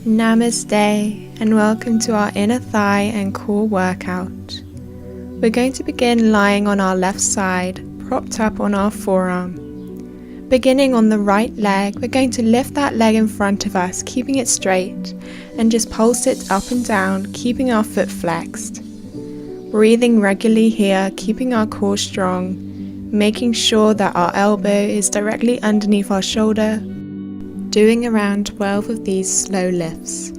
Namaste and welcome to our inner thigh and core workout. We're going to begin lying on our left side, propped up on our forearm. Beginning on the right leg, we're going to lift that leg in front of us, keeping it straight, and just pulse it up and down, keeping our foot flexed. Breathing regularly here, keeping our core strong, making sure that our elbow is directly underneath our shoulder, doing around 12 of these slow lifts.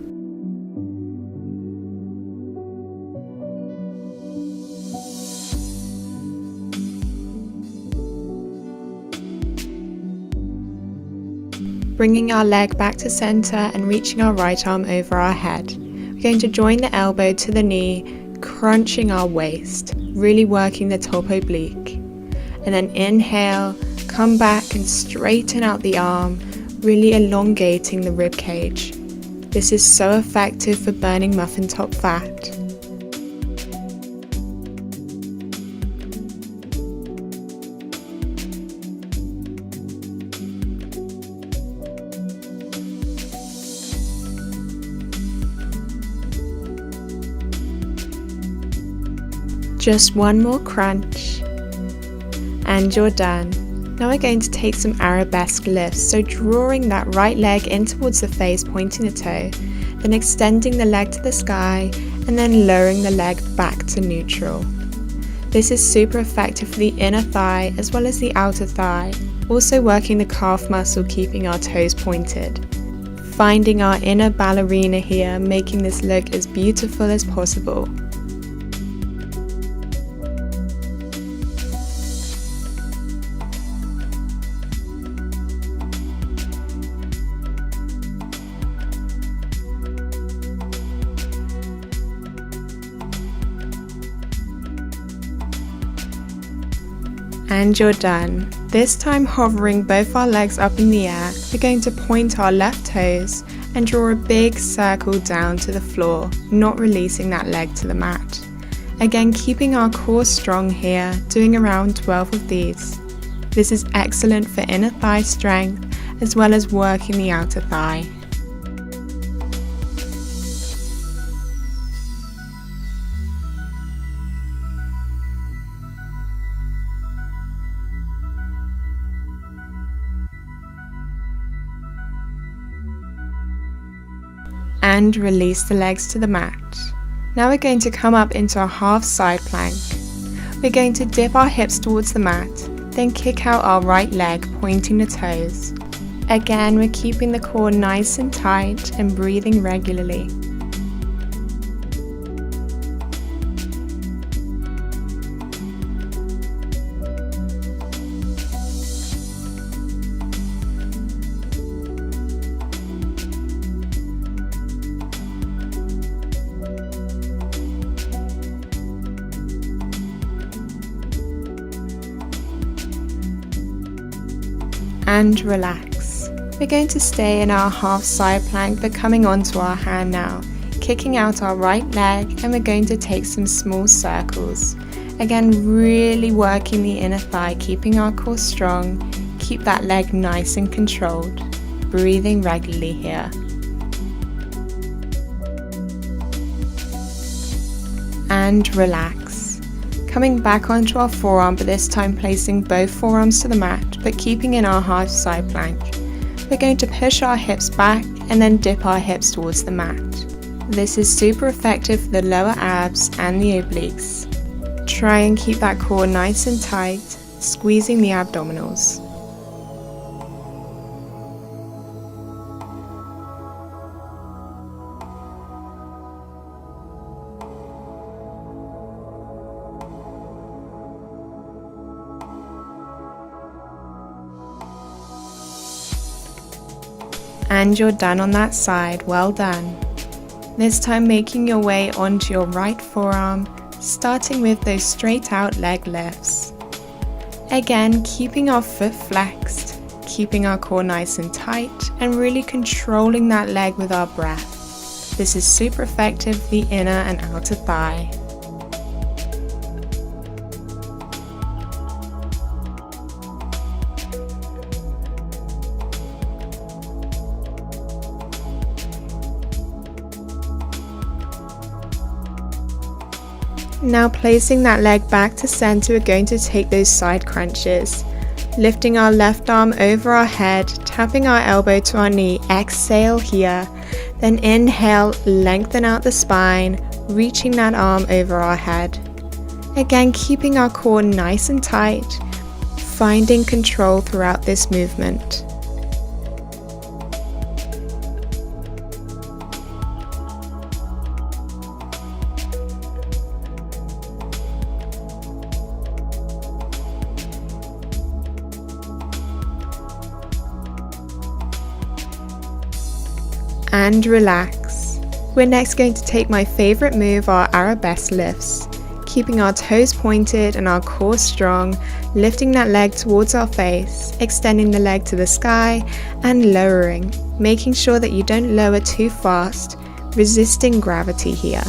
Bringing our leg back to center and reaching our right arm over our head. We're going to join the elbow to the knee, crunching our waist, really working the top oblique. And then inhale, come back and straighten out the arm, really elongating the rib cage. This is so effective for burning muffin top fat. Just one more crunch, and you're done. Now we're going to take some arabesque lifts, so drawing that right leg in towards the face, pointing the toe, then extending the leg to the sky, and then lowering the leg back to neutral. This is super effective for the inner thigh as well as the outer thigh, also working the calf muscle, keeping our toes pointed. Finding our inner ballerina here, making this look as beautiful as possible. And you're done. This time hovering both our legs up in the air, we're going to point our left toes and draw a big circle down to the floor, not releasing that leg to the mat. Again, keeping our core strong here, doing around 12 of these. This is excellent for inner thigh strength as well as working the outer thigh. And release the legs to the mat. Now we're going to come up into a half side plank. We're going to dip our hips towards the mat, then kick out our right leg, pointing the toes. Again, we're keeping the core nice and tight and breathing regularly. And relax. We're going to stay in our half side plank, but coming onto our hand now, kicking out our right leg, and we're going to take some small circles. Again, really working the inner thigh, keeping our core strong, keep that leg nice and controlled, breathing regularly here. And relax. Coming back onto our forearm, but this time placing both forearms to the mat, but keeping in our half side plank. We're going to push our hips back and then dip our hips towards the mat. This is super effective for the lower abs and the obliques. Try and keep that core nice and tight, squeezing the abdominals. And you're done on that side, well done. This time making your way onto your right forearm, starting with those straight out leg lifts. Again, keeping our foot flexed, keeping our core nice and tight, and really controlling that leg with our breath. This is super effective for the inner and outer thigh. Now placing that leg back to center, we're going to take those side crunches. Lifting our left arm over our head, tapping our elbow to our knee, exhale here. Then inhale, lengthen out the spine, reaching that arm over our head. Again, keeping our core nice and tight, finding control throughout this movement. And relax. We're next going to take my favorite move, our arabesque lifts. Keeping our toes pointed and our core strong, lifting that leg towards our face, extending the leg to the sky and lowering, making sure that you don't lower too fast, resisting gravity here.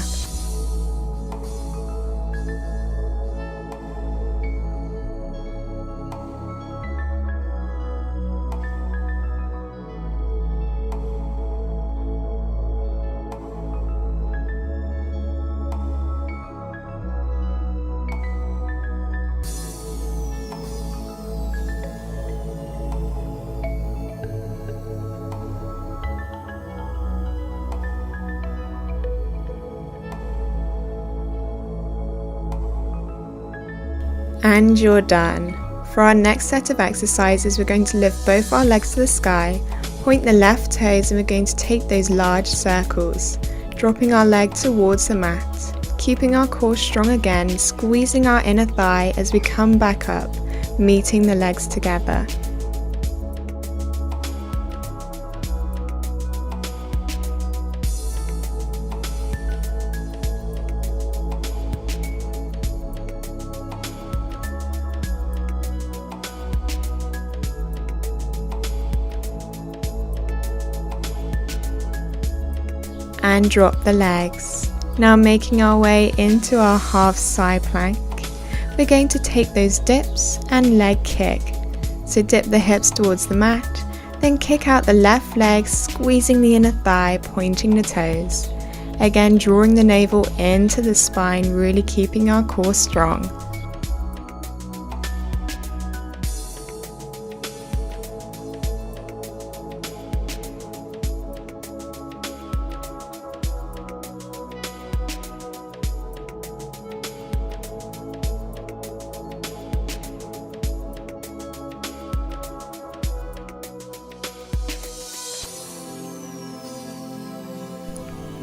And you're done. For our next set of exercises, we're going to lift both our legs to the sky, point the left toes, and we're going to take those large circles, dropping our leg towards the mat, keeping our core strong again, squeezing our inner thigh as we come back up, meeting the legs together. And drop the legs. Now making our way into our half side plank, we're going to take those dips and leg kick. So dip the hips towards the mat, then kick out the left leg, squeezing the inner thigh, pointing the toes. Again, drawing the navel into the spine, really keeping our core strong.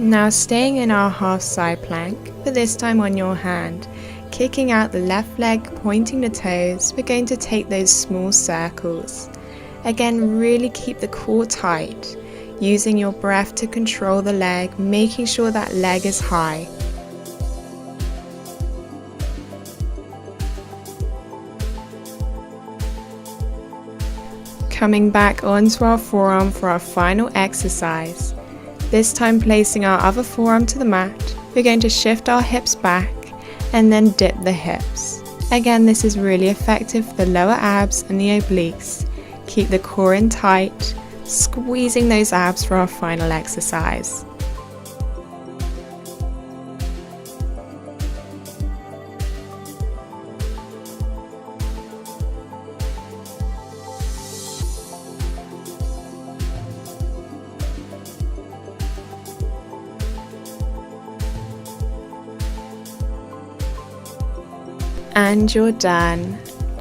Now staying in our half side plank, but this time on your hand, kicking out the left leg, pointing the toes, we're going to take those small circles. Again, really keep the core tight, using your breath to control the leg, making sure that leg is high. Coming back onto our forearm for our final exercise. This time placing our other forearm to the mat, we're going to shift our hips back and then dip the hips. Again, this is really effective for the lower abs and the obliques. Keep the core in tight, squeezing those abs for our final exercise. And you're done.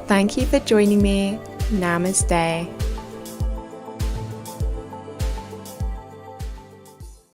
Thank you for joining me. Namaste.